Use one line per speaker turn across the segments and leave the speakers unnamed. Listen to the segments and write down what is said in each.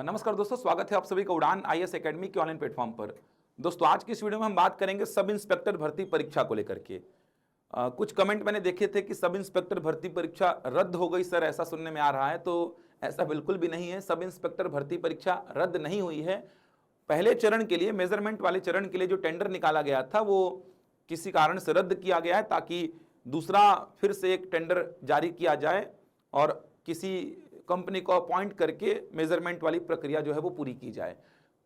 नमस्कार दोस्तों, स्वागत है आप सभी का उड़ान आईएएस एकेडमी के ऑनलाइन प्लेटफॉर्म पर। दोस्तों, आज की इस वीडियो में हम बात करेंगे सब इंस्पेक्टर भर्ती परीक्षा को लेकर के। कुछ कमेंट मैंने देखे थे कि सब इंस्पेक्टर भर्ती परीक्षा रद्द हो गई सर, ऐसा सुनने में आ रहा है। तो ऐसा बिल्कुल भी नहीं है, सब इंस्पेक्टर भर्ती परीक्षा रद्द नहीं हुई है। पहले चरण के लिए, मेजरमेंट वाले चरण के लिए जो टेंडर निकाला गया था वो किसी कारण से रद्द किया गया है, ताकि दूसरा फिर से एक टेंडर जारी किया जाए और किसी कंपनी को अपॉइंट करके मेजरमेंट वाली प्रक्रिया जो है वो पूरी की जाए।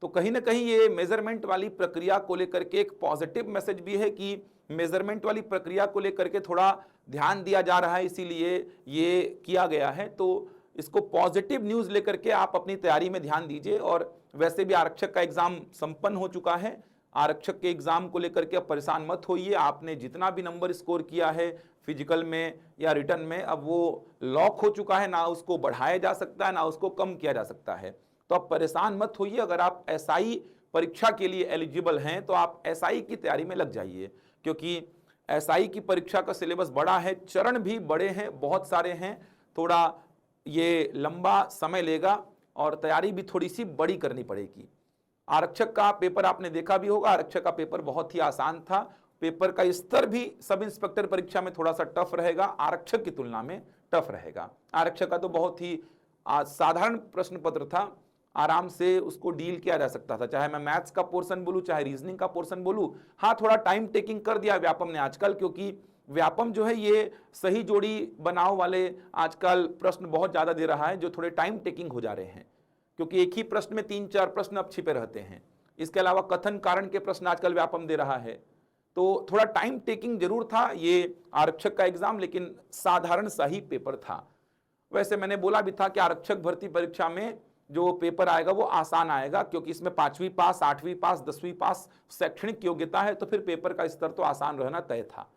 तो कहीं ना कहीं ये मेजरमेंट वाली प्रक्रिया को लेकर के एक पॉजिटिव मैसेज भी है कि मेजरमेंट वाली प्रक्रिया को लेकर के थोड़ा ध्यान दिया जा रहा है, इसीलिए ये किया गया है। तो इसको पॉजिटिव न्यूज़ लेकर के आप अपनी तैयारी में ध्यान दीजिए। और वैसे भी आरक्षक का एग्जाम संपन्न हो चुका है, आरक्षक के एग्जाम को लेकर के अब परेशान मत होइए। आपने जितना भी नंबर स्कोर किया है फिजिकल में या रिटर्न में, अब वो लॉक हो चुका है, ना उसको बढ़ाया जा सकता है ना उसको कम किया जा सकता है। तो आप परेशान मत होइए। अगर आप एसआई परीक्षा के लिए एलिजिबल हैं तो आप एसआई की तैयारी में लग जाइए, क्योंकि एसआई की परीक्षा का सिलेबस बड़ा है, चरण भी बड़े हैं, बहुत सारे हैं, थोड़ा ये लंबा समय लेगा और तैयारी भी थोड़ी सी बड़ी करनी पड़ेगी। आरक्षक का पेपर आपने देखा भी होगा, आरक्षक का पेपर बहुत ही आसान था। पेपर का स्तर भी सब इंस्पेक्टर परीक्षा में थोड़ा सा टफ रहेगा, आरक्षक की तुलना में टफ रहेगा। आरक्षक का तो बहुत ही साधारण प्रश्न पत्र था, आराम से उसको डील किया जा सकता था, चाहे मैं मैथ्स का पोर्शन बोलूं चाहे रीजनिंग का पोर्शन बोलूं। हाँ, थोड़ा टाइम टेकिंग कर दिया व्यापम ने आजकल, क्योंकि व्यापम जो है ये सही जोड़ी बनाओ वाले आजकल प्रश्न बहुत ज्यादा दे रहा है, जो थोड़े टाइम टेकिंग हो जा रहे हैं, क्योंकि एक ही प्रश्न में 3-4 प्रश्न अब छिपे रहते हैं। इसके अलावा कथन कारण के प्रश्न आजकल व्यापम दे रहा है, तो थोड़ा टाइम टेकिंग जरूर था ये आरक्षक का एग्जाम, लेकिन साधारण सा ही पेपर था। वैसे मैंने बोला भी था कि आरक्षक भर्ती परीक्षा में जो पेपर आएगा वो आसान आएगा, क्योंकि इसमें 5वीं पास, 8वीं पास, 10वीं पास शैक्षणिक योग्यता है, तो फिर पेपर का स्तर तो आसान रहना तय था।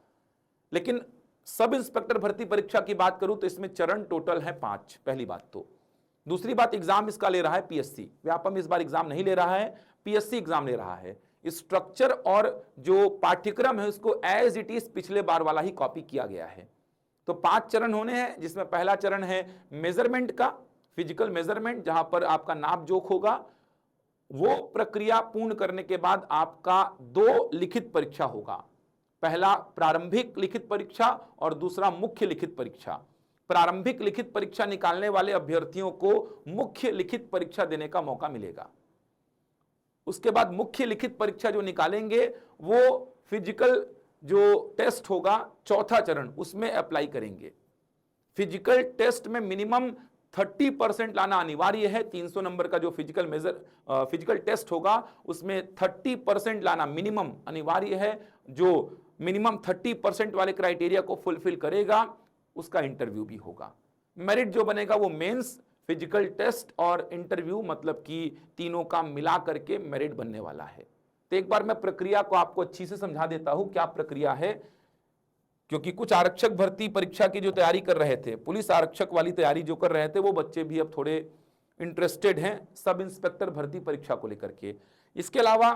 लेकिन सब इंस्पेक्टर भर्ती परीक्षा की बात करूं तो इसमें चरण टोटल है 5, पहली बात तो। दूसरी बात, एग्जाम इसका ले रहा है पीएससी, व्यापम इस बार एग्जाम नहीं ले रहा है, पीएससी एग्जाम ले रहा है। स्ट्रक्चर और जो पाठ्यक्रम है उसको एज इट इज पिछले बार वाला ही कॉपी किया गया है। तो 5 चरण होने हैं, जिसमें पहला चरण है मेजरमेंट का, फिजिकल मेजरमेंट, जहां पर आपका नाप जोख होगा। वो प्रक्रिया पूर्ण करने के बाद आपका 2 लिखित परीक्षा होगा, पहला प्रारंभिक लिखित परीक्षा और दूसरा मुख्य लिखित परीक्षा। प्रारंभिक लिखित परीक्षा निकालने वाले अभ्यर्थियों को मुख्य लिखित परीक्षा देने का मौका मिलेगा। उसके बाद मुख्य लिखित परीक्षा जो निकालेंगे वो फिजिकल जो टेस्ट होगा, चौथा चरण, उसमें अप्लाई करेंगे। फिजिकल टेस्ट में मिनिमम 30% लाना अनिवार्य है। 300 नंबर का जो फिजिकल टेस्ट होगा उसमें 30% लाना मिनिमम अनिवार्य है। जो मिनिमम 30% वाले क्राइटेरिया को फुलफिल करेगा उसका इंटरव्यू भी होगा। मेरिट जो बनेगा वो मेंस, फिजिकल टेस्ट और इंटरव्यू, मतलब कि तीनों का मिला करके मेरिट बनने वाला है। तो एक बार मैं प्रक्रिया को आपको अच्छी से समझा देता हूं क्या प्रक्रिया है, क्योंकि कुछ आरक्षक भर्ती परीक्षा की जो तैयारी कर रहे थे, पुलिस आरक्षक वाली तैयारी जो कर रहे थे, वो बच्चे भी अब थोड़े इंटरेस्टेड हैं सब इंस्पेक्टर भर्ती परीक्षा को लेकर के। इसके अलावा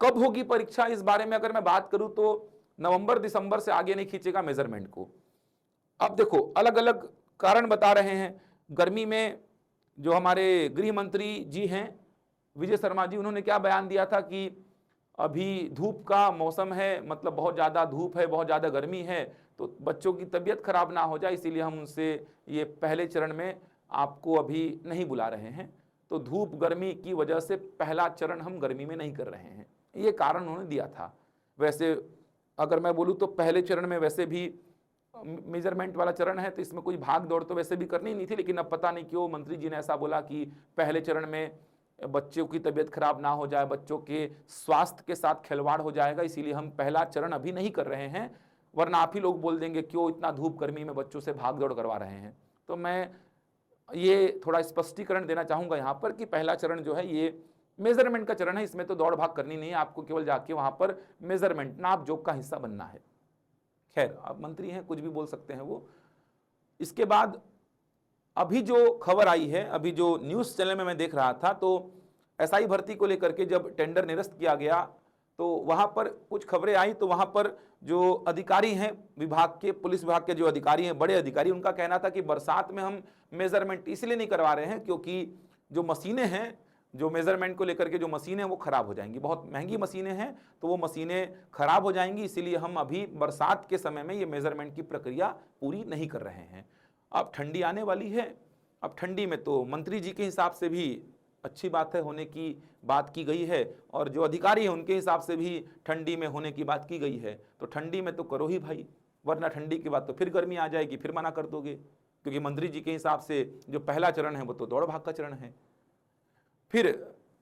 कब होगी परीक्षा, इस बारे में अगर मैं बात करूं तो नवंबर दिसंबर से आगे नहीं खींचेगा मेजरमेंट को। अब देखो, अलग अलग कारण बता रहे हैं। गर्मी में जो हमारे गृह मंत्री जी हैं विजय शर्मा जी, उन्होंने क्या बयान दिया था कि अभी धूप का मौसम है, मतलब बहुत ज़्यादा धूप है, बहुत ज़्यादा गर्मी है, तो बच्चों की तबीयत खराब ना हो जाए, इसीलिए हम उनसे ये पहले चरण में आपको अभी नहीं बुला रहे हैं। तो धूप गर्मी की वजह से पहला चरण हम गर्मी में नहीं कर रहे हैं, ये कारण उन्होंने दिया था। वैसे अगर मैं बोलूँ तो पहले चरण में वैसे भी मेजरमेंट वाला चरण है, तो इसमें कोई भाग दौड़ तो वैसे भी करनी नहीं थी, लेकिन अब पता नहीं क्यों मंत्री जी ने ऐसा बोला कि पहले चरण में बच्चों की तबीयत खराब ना हो जाए, बच्चों के स्वास्थ्य के साथ खिलवाड़ हो जाएगा, इसीलिए हम पहला चरण अभी नहीं कर रहे हैं। वरना आप ही लोग बोल देंगे क्यों इतना धूप गर्मी में बच्चों से भाग दौड़ करवा रहे हैं। तो मैं ये थोड़ा स्पष्टीकरण देना चाहूँगा यहाँ पर कि पहला चरण जो है ये मेजरमेंट का चरण है, इसमें तो दौड़ भाग करनी नहीं है, आपको केवल जाके वहाँ पर मेजरमेंट, नाप जोख का हिस्सा बनना है। खैर, अब मंत्री हैं, कुछ भी बोल सकते हैं वो। इसके बाद अभी जो खबर आई है, अभी जो न्यूज़ चैनल में मैं देख रहा था, तो एसआई भर्ती को लेकर के जब टेंडर निरस्त किया गया तो वहाँ पर कुछ खबरें आई, तो वहाँ पर जो अधिकारी हैं विभाग के, पुलिस विभाग के जो अधिकारी हैं, बड़े अधिकारी, उनका कहना था कि बरसात में हम मेजरमेंट इसलिए नहीं करवा रहे हैं क्योंकि जो मशीनें हैं, जो मेजरमेंट को लेकर के जो मशीनें वो खराब हो जाएंगी, बहुत महंगी मशीनें हैं तो वो मशीनें खराब हो जाएंगी। इसीलिए हम अभी बरसात के समय में ये मेजरमेंट की प्रक्रिया पूरी नहीं कर रहे हैं। अब ठंडी आने वाली है, अब ठंडी में तो मंत्री जी के हिसाब से भी अच्छी बात है, होने की बात की गई है, और जो अधिकारी हैं उनके हिसाब से भी ठंडी में होने की बात की गई है। तो ठंडी में तो करो ही भाई, वरना ठंडी के बाद तो फिर गर्मी आ जाएगी, फिर मना कर दोगे, क्योंकि मंत्री जी के हिसाब से जो पहला चरण है वो तो दौड़ भाग का चरण है। फिर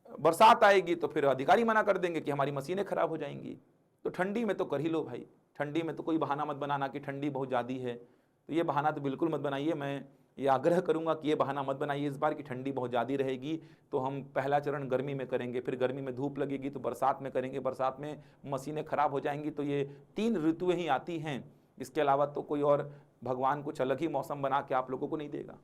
बरसात आएगी तो फिर अधिकारी मना कर देंगे कि हमारी मशीनें खराब हो जाएंगी। तो ठंडी में तो कर ही लो भाई, ठंडी में तो कोई बहाना मत बनाना कि ठंडी बहुत ज़्यादा है, तो ये बहाना तो बिल्कुल मत बनाइए। मैं ये आग्रह करूंगा कि ये बहाना मत बनाइए इस बार कि ठंडी बहुत ज़्यादा रहेगी तो हम पहला चरण गर्मी में करेंगे, फिर गर्मी में धूप लगेगी तो बरसात में करेंगे, बरसात में मशीनें खराब हो जाएंगी। तो ये 3 ऋतुएं ही आती हैं, इसके अलावा तो कोई और भगवान कुछ अलग ही मौसम बना के आप लोगों को नहीं देगा।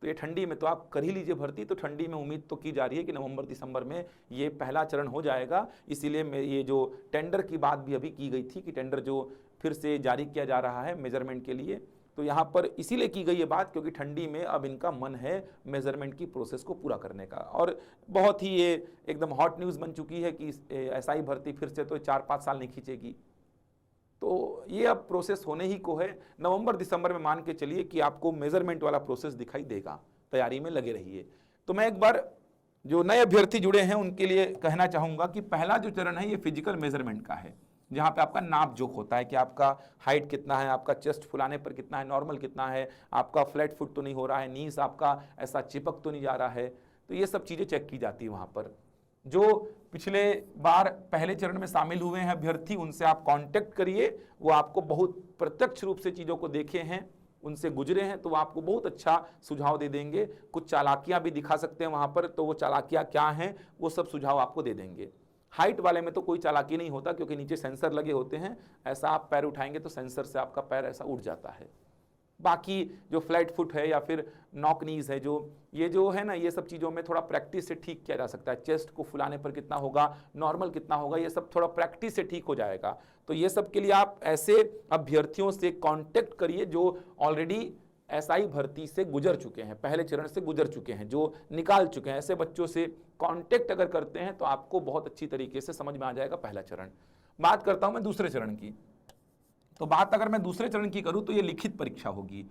तो ये ठंडी में तो आप कर ही लीजिए भर्ती। तो ठंडी में उम्मीद तो की जा रही है कि नवंबर दिसंबर में ये पहला चरण हो जाएगा। इसीलिए ये जो टेंडर की बात भी अभी की गई थी कि टेंडर जो फिर से जारी किया जा रहा है मेजरमेंट के लिए, तो यहाँ पर इसीलिए की गई ये बात क्योंकि ठंडी में अब इनका मन है मेजरमेंट की प्रोसेस को पूरा करने का। और बहुत ही ये एकदम हॉट न्यूज़ बन चुकी है कि एसआई भर्ती फिर से तो 4-5 साल नहीं खींचेगी। तो ये अब प्रोसेस होने ही को है। नवंबर दिसंबर में मान के चलिए कि आपको मेजरमेंट वाला प्रोसेस दिखाई देगा, तैयारी में लगे रहिए। तो मैं एक बार जो नए अभ्यर्थी जुड़े हैं उनके लिए कहना चाहूँगा कि पहला जो चरण है ये फिजिकल मेजरमेंट का है, जहाँ पे आपका नाप जोख होता है कि आपका हाइट कितना है, आपका चेस्ट फुलाने पर कितना है, नॉर्मल कितना है, आपका फ्लैट फुट तो नहीं हो रहा है, नीस आपका ऐसा चिपक तो नहीं जा रहा है। तो ये सब चीज़ें चेक की जाती है वहाँ पर। जो पिछले बार पहले चरण में शामिल हुए हैं अभ्यर्थी, उनसे आप कांटेक्ट करिए, वो आपको बहुत प्रत्यक्ष रूप से चीज़ों को देखे हैं, उनसे गुजरे हैं, तो वो आपको बहुत अच्छा सुझाव दे देंगे। कुछ चालाकियाँ भी दिखा सकते हैं वहाँ पर, तो वो चालाकियाँ क्या हैं वो सब सुझाव आपको दे देंगे। हाइट वाले में तो कोई चालाकी नहीं होता क्योंकि नीचे सेंसर लगे होते हैं, ऐसा आप पैर उठाएंगे तो सेंसर से आपका पैर ऐसा उठ जाता है। बाकी जो फ्लैट फुट है या फिर नॉक नीज है, जो है ना, ये सब चीज़ों में थोड़ा प्रैक्टिस से ठीक किया जा सकता है। चेस्ट को फुलाने पर कितना होगा, नॉर्मल कितना होगा, ये सब थोड़ा प्रैक्टिस से ठीक हो जाएगा। तो ये सब के लिए आप ऐसे अभ्यर्थियों से कांटेक्ट करिए जो ऑलरेडी एसआई भर्ती से गुजर चुके हैं, पहले चरण से गुजर चुके हैं, जो निकाल चुके हैं। ऐसे बच्चों से कांटेक्ट अगर करते हैं तो आपको बहुत अच्छी तरीके से समझ में आ जाएगा पहला चरण। बात करता हूं मैं दूसरे चरण की। तो बात अगर मैं दूसरे चरण की करूं तो ये लिखित परीक्षा होगी,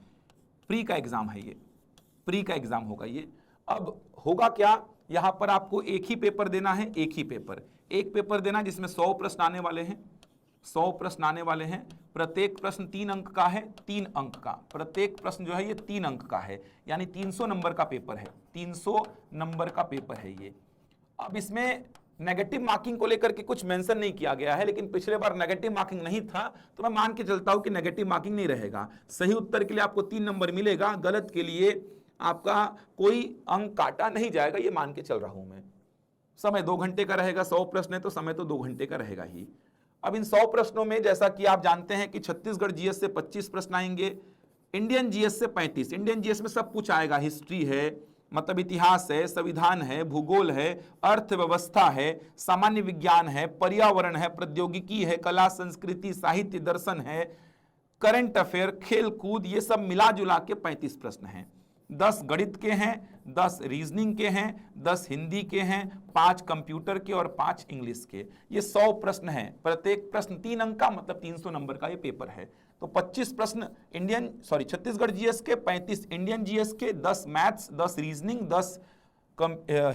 प्री का एग्जाम है, ये प्री का एग्जाम होगा ये। अब होगा क्या, यहां पर आपको एक ही पेपर देना है, एक ही पेपर, एक पेपर देना जिसमें 100 प्रश्न आने वाले हैं, 100 प्रश्न आने वाले हैं। प्रत्येक प्रश्न 3 अंक का है, 3 अंक का प्रत्येक प्रश्न जो है ये 3 अंक का है, यानी 300 नंबर का पेपर है, 300 नंबर का पेपर है ये। अब इसमें नेगेटिव मार्किंग को लेकर के कुछ मेंशन नहीं किया गया है, लेकिन पिछले बार नेगेटिव मार्किंग नहीं था तो मैं मान के चलता हूं कि नेगेटिव मार्किंग नहीं रहेगा। सही उत्तर के लिए आपको 3 नंबर मिलेगा, गलत के लिए आपका कोई अंक काटा नहीं जाएगा, ये मान के चल रहा हूं मैं। समय 2 घंटे का रहेगा, 100 प्रश्न है तो समय तो 2 घंटे का रहेगा ही। अब इन 100 प्रश्नों में जैसा कि आप जानते हैं कि छत्तीसगढ़ जीएस से 25 प्रश्न आएंगे, इंडियन जीएस से 35। इंडियन जीएस में सब कुछ आएगा, हिस्ट्री है, मतलब इतिहास है, संविधान है, भूगोल है, अर्थव्यवस्था है, सामान्य विज्ञान है, पर्यावरण है, प्रौद्योगिकी है, कला संस्कृति साहित्य दर्शन है, करंट अफेयर, खेल कूद, ये सब मिला जुला के 35 प्रश्न हैं। 10 गणित के हैं, 10 रीजनिंग के हैं, 10 हिंदी के हैं, 5 कंप्यूटर के और 5 इंग्लिश के। ये 100 प्रश्न हैं, प्रत्येक प्रश्न 3 अंक का, मतलब 300 नंबर का ये पेपर है। तो 25 प्रश्न छत्तीसगढ़ जीएस के, 35 इंडियन जीएस के, 10 मैथ्स, 10 रीजनिंग, 10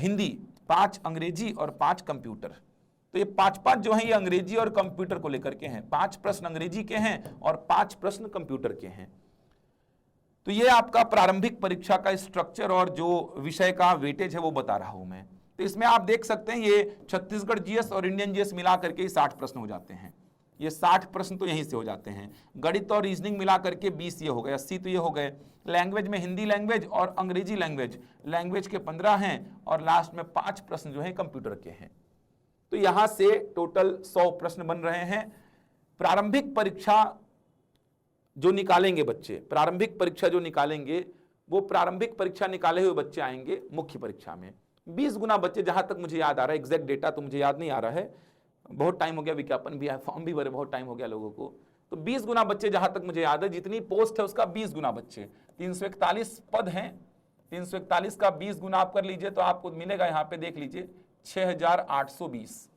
हिंदी, 5 अंग्रेजी और 5 कंप्यूटर। तो ये 5-5 जो है ये अंग्रेजी और कंप्यूटर को लेकर के हैं, 5 प्रश्न अंग्रेजी के हैं और 5 प्रश्न कंप्यूटर के हैं। तो ये आपका प्रारंभिक परीक्षा का स्ट्रक्चर और जो विषय का वेटेज है वो बता रहा हूं मैं। तो इसमें आप देख सकते हैं ये छत्तीसगढ़ जीएस और इंडियन जीएस मिला करके 60 प्रश्न हो जाते हैं। ये 60 प्रश्न तो यहीं से हो जाते हैं। गणित और रीजनिंग मिला करके 20 ये हो गए, 80 तो ये हो गए। लैंग्वेज में हिंदी लैंग्वेज और अंग्रेजी लैंग्वेज के 15 हैं और लास्ट में 5 प्रश्न जो है कंप्यूटर के हैं। तो यहां से टोटल 100 प्रश्न बन रहे हैं। प्रारंभिक परीक्षा जो निकालेंगे बच्चे, प्रारंभिक परीक्षा जो निकालेंगे वो प्रारंभिक परीक्षा निकाले हुए बच्चे आएंगे मुख्य परीक्षा में। 20 गुना बच्चे, जहां तक मुझे याद आ रहा है, एग्जैक्ट डेटा तो मुझे याद नहीं आ रहा है, बहुत टाइम हो गया, विज्ञापन भी आया, फॉर्म भी भरे, बहुत टाइम हो गया लोगों को। तो 20 गुना बच्चे जहां तक मुझे याद है, जितनी पोस्ट है उसका 20 गुना बच्चे, 341 पद हैं 341 का 20 गुना आप कर लीजिए तो आपको मिलेगा, यहां पे देख लीजिए 6820।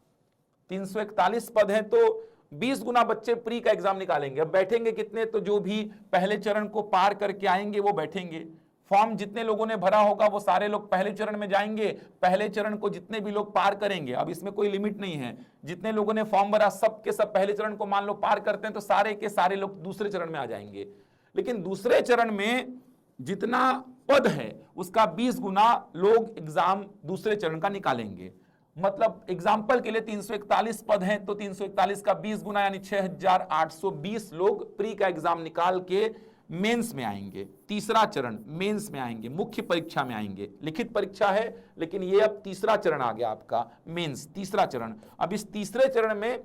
341 पद है तो 20 गुना बच्चे प्री का एग्जाम निकालेंगे। अब बैठेंगे कितने, तो जो भी पहले चरण को पार करके आएंगे वो बैठेंगे। फॉर्म जितने लोगों ने भरा होगा वो सारे लोग पहले चरण में जाएंगे। पहले चरण को जितने भी लोग पार करेंगे, अब इसमें कोई लिमिट नहीं है, जितने लोगों ने फॉर्म भरा सब के सब पहले चरण को मान लो पार करते हैं तो सारे के सारे लोग दूसरे चरण में आ जाएंगे। लेकिन दूसरे चरण में जितना पद है उसका 20 गुना लोग एग्जाम दूसरे चरण का निकालेंगे। मतलब एग्जाम्पल के लिए 341 पद हैं तो 341 का 20 गुना यानी 6820 लोग प्री का एग्जाम निकाल के मेंस में आएंगे। तीसरा चरण मेंस में आएंगे, मुख्य परीक्षा में आएंगे। लिखित परीक्षा है लेकिन ये अब तीसरा चरण आ गया आपका मेंस, तीसरा चरण। अब इस तीसरे चरण में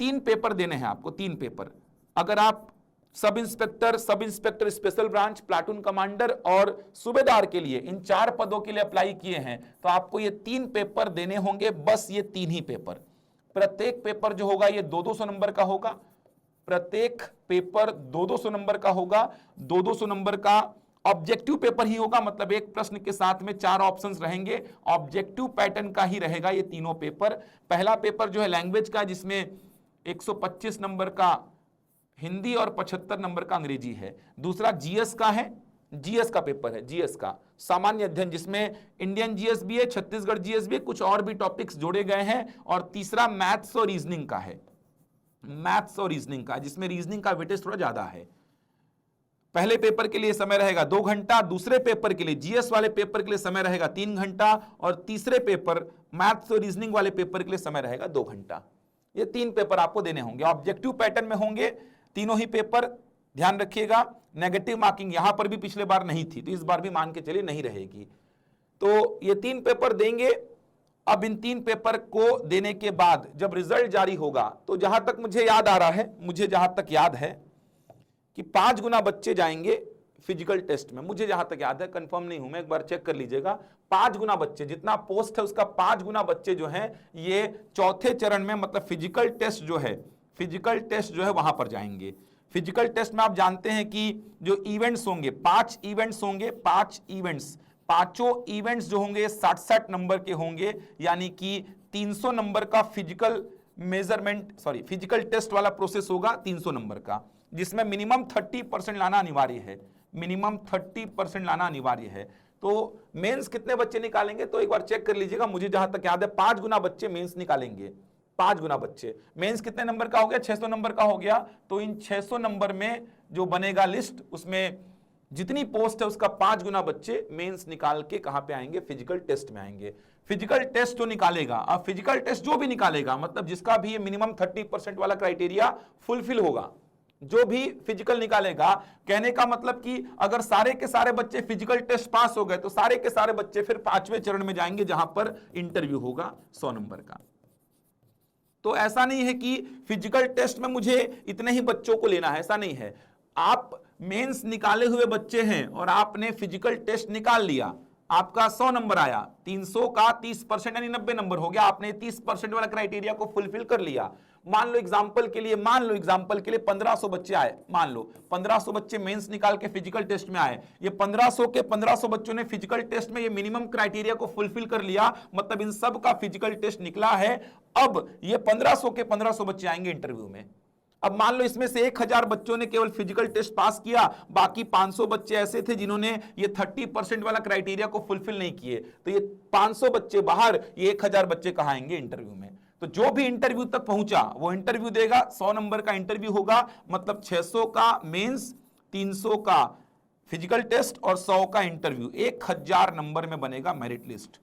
3 पेपर देने हैं आपको, 3 पेपर। अगर आप sub inspector special branch, platoon commander और सूबेदार के लिए इन 4 पदों के लिए अप्लाई किए हैं तो आपको ये 3 पेपर देने होंगे, बस ये 3 ही पेपर। प्रत्येक पेपर जो होगा ये 200 नंबर का होगा, प्रत्येक पेपर 200 नंबर का होगा। 200 नंबर का ऑब्जेक्टिव पेपर ही होगा, मतलब एक प्रश्न के साथ में 4 ऑप्शंस रहेंगे, ऑब्जेक्टिव पैटर्न का ही रहेगा ये तीनों पेपर। पहला पेपर जो है लैंग्वेज का, जिसमें 125 नंबर का हिंदी और 75 नंबर का अंग्रेजी है। दूसरा जीएस का है, जीएस का पेपर है, जीएस का सामान्य अध्ययन, जिसमें इंडियन जीएस भी है, छत्तीसगढ़ जीएस भी है, कुछ और भी टॉपिक्स जोड़े गए हैं। और तीसरा मैथ्स और रीजनिंग का है, मैथ्स और रीजनिंग का, जिसमें रीजनिंग का वेटेज थोड़ा ज्यादा है। पहले पेपर के लिए समय रहेगा 2 घंटा, दूसरे पेपर के लिए जीएस वाले पेपर के लिए समय रहेगा 3 घंटा और तीसरे पेपर मैथ्स और रीजनिंग वाले पेपर के लिए समय रहेगा 2 घंटा। ये 3 पेपर आपको देने होंगे, ऑब्जेक्टिव पैटर्न में होंगे तीनों ही पेपर। ध्यान रखिएगा नेगेटिव मार्किंग यहां पर भी पिछले बार नहीं थी तो इस बार भी मान के चलिए नहीं रहेगी। तो ये 3 पेपर देंगे। अब इन 3 पेपर को देने के बाद जब रिजल्ट जारी होगा तो जहां तक मुझे याद आ रहा है, मुझे जहां तक याद है कि 5 गुना बच्चे जाएंगे फिजिकल टेस्ट में। मुझे जहां तक याद है, कंफर्म नहीं हूं मैं, एक बार चेक कर लीजिएगा। 5 गुना बच्चे, जितना पोस्ट है उसका 5 गुना बच्चे जो हैं ये चौथे चरण में, मतलब फिजिकल टेस्ट जो है, फिजिकल टेस्ट जो है वहां पर जाएंगे। फिजिकल टेस्ट में आप जानते हैं कि जो इवेंट्स होंगे, 5 इवेंट्स होंगे, 5 इवेंट्स, पांचों इवेंट्स जो होंगे 60-60 नंबर के होंगे, यानी कि 300 नंबर का physical measurement, sorry physical test वाला प्रोसेस होगा 300 नंबर का, जिसमें मिनिमम 30% लाना अनिवार्य है, मिनिमम 30% लाना अनिवार्य है। तो मेंस कितने बच्चे निकालेंगे तो एक बार चेक कर लीजिएगा। मुझे जहां तक याद है 5 गुना बच्चे मेंस निकालेंगे, 5 गुना बच्चे। मेंस कितने नंबर का हो गया, 600 नंबर का हो गया। तो इन 600 नंबर में जो बनेगा लिस्ट, उसमें जितनी पोस्ट है उसका 5 गुना बच्चे मेंस निकाल के कहां पे आएंगे, फिजिकल टेस्ट में आएंगे। फिजिकल टेस्ट जो निकालेगा, अब फिजिकल टेस्ट जो भी निकालेगा, मतलब जिसका भी मिनिमम 30% वाला क्राइटेरिया फुलफिल होगा, जो भी फिजिकल निकालेगा, कहने का मतलब कि अगर सारे के सारे बच्चे फिजिकल टेस्ट पास हो गए तो सारे के सारे बच्चे फिर 5वें चरण में जाएंगे जहां पर इंटरव्यू होगा 100 नंबर का। तो ऐसा नहीं है कि फिजिकल टेस्ट में मुझे इतने ही बच्चों को लेना है, ऐसा नहीं है। आप मेंस निकाले हुए बच्चे हैं और आपने फिजिकल टेस्ट निकाल लिया, आपका 100 नंबर आया, 300 का 30% यानी 90 नंबर हो गया, आपने 30% वाला क्राइटेरिया को फुलफिल कर लिया। मान लो एग्जांपल के लिए 1500 बच्चे आए, मान लो 1500 बच्चे मेंस निकाल के फिजिकल टेस्ट में आए। ये 1500 के 1500 बच्चों ने फिजिकल टेस्ट में ये मिनिमम क्राइटेरिया को फुलफिल कर लिया, मतलब इन सब का फिजिकल टेस्ट निकला है। अब ये 1500 के 1500 बच्चे आएंगे इंटरव्यू में। अब मान लो इसमें से 1000 बच्चों ने केवल फिजिकल टेस्ट पास किया, बाकी 500 बच्चे ऐसे थे जिन्होंने ये 30% वाला क्राइटेरिया को फुलफिल नहीं किए, तो ये 500 बच्चे बाहर, ये 1000 बच्चे कहां आएंगे इंटरव्यू में। तो जो भी इंटरव्यू तक पहुंचा वो इंटरव्यू देगा, 100 नंबर का इंटरव्यू होगा, मतलब 600 का मेंस, 300 का फिजिकल टेस्ट और 100 का इंटरव्यू, 1000 नंबर में बनेगा मेरिट लिस्ट।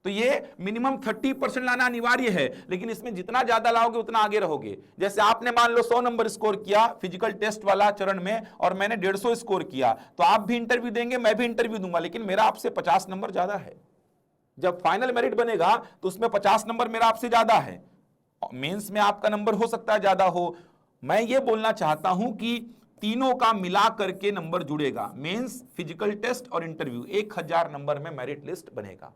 तो ये मिनिमम 30% लाना अनिवार्य है, लेकिन इसमें जितना ज्यादा लाओगे उतना आगे रहोगे। जैसे आपने मान लो 100 नंबर स्कोर किया फिजिकल टेस्ट वाला चरण में और मैंने 150 स्कोर किया, तो आप भी इंटरव्यू देंगे, मैं भी इंटरव्यू दूंगा, लेकिन मेरा आपसे 50 नंबर ज्यादा है। जब फाइनल मेरिट बनेगा तो उसमें 50 नंबर मेरा आपसे ज्यादा है, मेंस में आपका नंबर हो सकता है ज्यादा हो। मैं ये बोलना चाहता हूं कि तीनों का मिला करके नंबर जुड़ेगा, मेंस, फिजिकल टेस्ट और इंटरव्यू, 1000 नंबर में मेरिट लिस्ट बनेगा।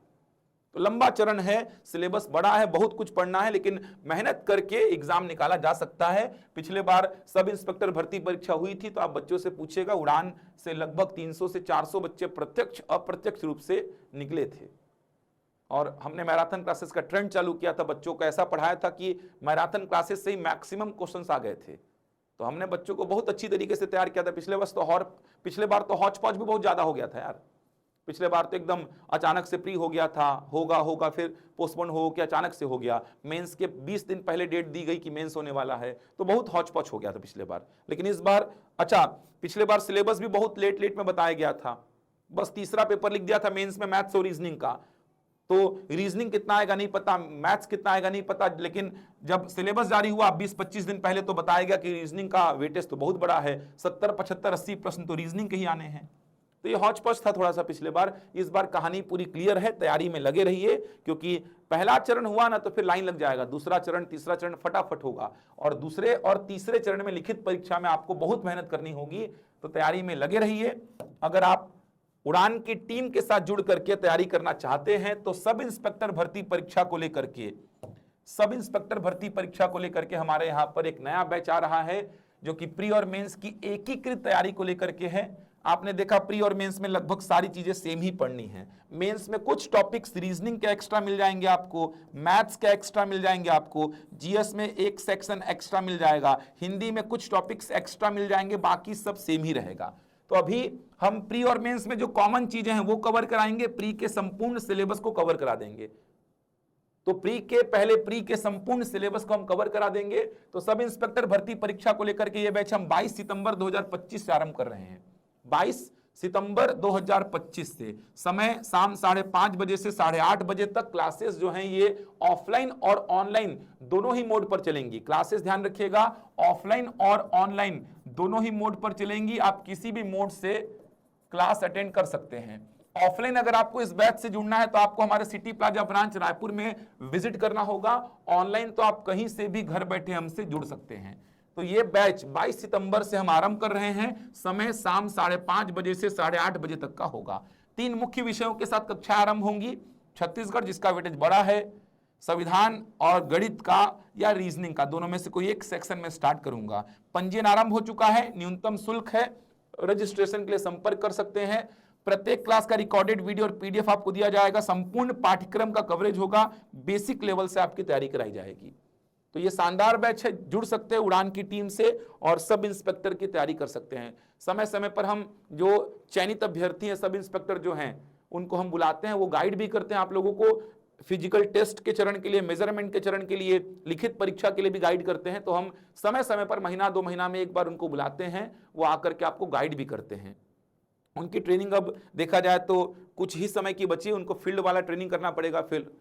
तो लंबा चरण है, सिलेबस बड़ा है, बहुत कुछ पढ़ना है, लेकिन मेहनत करके एग्जाम निकाला जा सकता है। पिछले बार सब इंस्पेक्टर भर्ती परीक्षा हुई थी तो आप बच्चों से पूछेगा, उड़ान से लगभग 300 से 400 बच्चे प्रत्यक्ष अप्रत्यक्ष रूप से निकले थे। और हमने मैराथन क्लासेस का ट्रेंड चालू किया था, बच्चों को ऐसा पढ़ाया था कि मैराथन क्लासेस से ही मैक्सिमम क्वेश्चंस आ गए थे। तो हमने बच्चों को बहुत अच्छी तरीके से तैयार किया था। पिछले बार तो हौच पौच भी बहुत ज्यादा हो गया था यार। पिछले बार तो एकदम अचानक से प्री हो गया था, होगा फिर पोस्टपोन हो के अचानक से हो गया। मेंस के 20 दिन पहले डेट दी गई कि मेंस होने वाला है, तो बहुत हौच पौच हो गया था पिछले बार। लेकिन इस बार पिछले बार सिलेबस भी बहुत लेट में बताया गया था। बस तीसरा पेपर लिख दिया था मेंस में मैथ्स और रीजनिंग का, तो रीजनिंग कितना आएगा नहीं पता, मैथ्स कितना आएगा नहीं पता। लेकिन जब सिलेबस जारी हुआ 20-25 दिन पहले तो बताया गया कि रीजनिंग का वेटेज तो बहुत बड़ा है, 70, 75, 80 प्रश्न तो रीजनिंग के ही आने हैं। तो ये हौच पौच था थोड़ा सा पिछले बार। इस बार कहानी पूरी क्लियर है, तैयारी में लगे रहिए, क्योंकि पहला चरण हुआ ना तो फिर लाइन लग जाएगा, दूसरा चरण तीसरा चरण फटाफट होगा। और दूसरे और तीसरे चरण में लिखित परीक्षा में आपको बहुत मेहनत करनी होगी, तो तैयारी में लगे रहिए। अगर आप उड़ान की टीम के साथ जुड़ करके तैयारी करना चाहते हैं तो सब इंस्पेक्टर भर्ती परीक्षा को लेकर के हमारे यहां पर एक नया बैच आ रहा है, जो कि प्री और मेंस की एकीकृत तैयारी को लेकर के है। आपने देखा प्री और मेंस में लगभग सारी चीजें सेम ही पढ़नी है। मेंस में कुछ टॉपिक्स रीजनिंग के एक्स्ट्रा मिल जाएंगे आपको, मैथ्स के एक्स्ट्रा मिल जाएंगे आपको, जीएस में एक सेक्शन एक्स्ट्रा मिल जाएगा, हिंदी में कुछ टॉपिक्स एक्स्ट्रा मिल जाएंगे, बाकी सब सेम ही रहेगा। तो अभी हम प्री और मेंस में जो कॉमन चीजें हैं वो कवर कराएंगे, प्री के संपूर्ण सिलेबस को कवर करा देंगे। तो प्री के संपूर्ण सिलेबस को हम कवर करा देंगे। तो सब इंस्पेक्टर भर्ती परीक्षा को लेकर के ये बैच हम 22 सितंबर 2025 से आरंभ कर रहे हैं। 22 सितंबर 2025 से समय शाम 5:30 बजे से 8:30 बजे तक क्लासेस जो हैं ये ऑफलाइन और ऑनलाइन दोनों ही मोड पर चलेंगी। क्लासेस ध्यान रखिएगा, ऑफलाइन और ऑनलाइन दोनों ही मोड पर चलेंगी। आप किसी भी मोड से क्लास अटेंड कर सकते हैं। ऑफलाइन अगर आपको इस बैच से जुड़ना है तो आपको हमारे सिटी प्लाजा ब्रांच रायपुर में विजिट करना होगा। ऑनलाइन तो आप कहीं से भी घर बैठे हमसे जुड़ सकते हैं। तो ये बैच 22 सितंबर से हम आरंभ कर रहे हैं। समय शाम 5:30 बजे से 8:30 बजे तक का होगा। 3 मुख्य विषयों के साथ कक्षा आरंभ होंगी। छत्तीसगढ़ जिसका वेटेज बड़ा है, संविधान और गणित का या रीजनिंग का, दोनों में से कोई एक सेक्शन में स्टार्ट करूंगा। पंजीयन आरंभ हो चुका है, न्यूनतम शुल्क है, रजिस्ट्रेशन के लिए संपर्क कर सकते हैं। प्रत्येक क्लास का रिकॉर्डेड वीडियो और पीडीएफ आपको दिया जाएगा। संपूर्ण पाठ्यक्रम का कवरेज होगा, बेसिक लेवल से आपकी तैयारी कराई जाएगी। तो ये शानदार बैच है, जुड़ सकते हैं उड़ान की टीम से और सब इंस्पेक्टर की तैयारी कर सकते हैं। समय समय पर हम जो चयनित अभ्यर्थी हैं, सब इंस्पेक्टर जो हैं, उनको हम बुलाते हैं, वो गाइड भी करते हैं आप लोगों को। फिजिकल टेस्ट के चरण के लिए, मेजरमेंट के चरण के लिए, लिखित परीक्षा के लिए भी गाइड करते हैं। तो हम समय समय पर महीना 2 महीना में एक बार उनको बुलाते हैं, वो आकर के आपको गाइड भी करते हैं। उनकी ट्रेनिंग अब देखा जाए तो कुछ ही समय की बची, उनको फील्ड वाला ट्रेनिंग करना पड़ेगा फिर,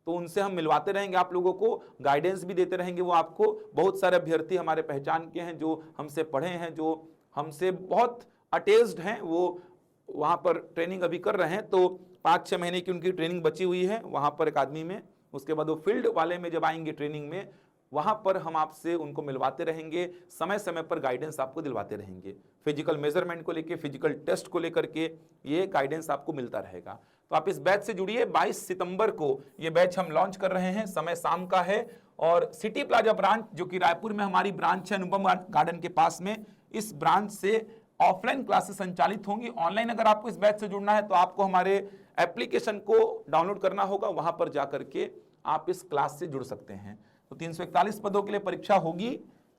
तो उनसे हम मिलवाते रहेंगे, आप लोगों को गाइडेंस भी देते रहेंगे वो आपको। बहुत सारे अभ्यर्थी हमारे पहचान के हैं जो हमसे पढ़े हैं, जो हमसे बहुत अटैच्ड हैं, वो वहाँ पर ट्रेनिंग अभी कर रहे हैं। तो 5-6 महीने की उनकी ट्रेनिंग बची हुई है वहाँ पर अकादमी में। उसके बाद वो फील्ड वाले में जब आएंगे ट्रेनिंग में, वहाँ पर हम आपसे उनको मिलवाते रहेंगे, समय समय पर गाइडेंस आपको दिलवाते रहेंगे। फिजिकल मेजरमेंट को लेके, फिजिकल टेस्ट को लेकर के ये गाइडेंस आपको मिलता रहेगा। तो आप इस बैच से जुड़िए। 22 सितंबर को ये बैच हम लॉन्च कर रहे हैं, समय शाम का है। और सिटी प्लाजा ब्रांच जो कि रायपुर में हमारी ब्रांच है, अनुपम गार्डन के पास में, इस ब्रांच से ऑफलाइन क्लासेस संचालित होंगी। ऑनलाइन अगर आपको इस बैच से जुड़ना है तो आपको हमारे एप्लीकेशन को डाउनलोड करना होगा, वहां पर जाकर के आप इस क्लास से जुड़ सकते हैं। तो 341 पदों के लिए परीक्षा होगी,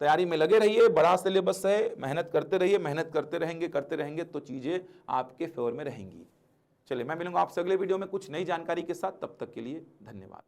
तैयारी में लगे रहिए। बड़ा सिलेबस है, मेहनत करते रहिए, मेहनत करते रहेंगे तो चीजें आपके फेवर में रहेंगी। चलिए, मैं मिलूंगा आपसे अगले वीडियो में कुछ नई जानकारी के साथ। तब तक के लिए धन्यवाद।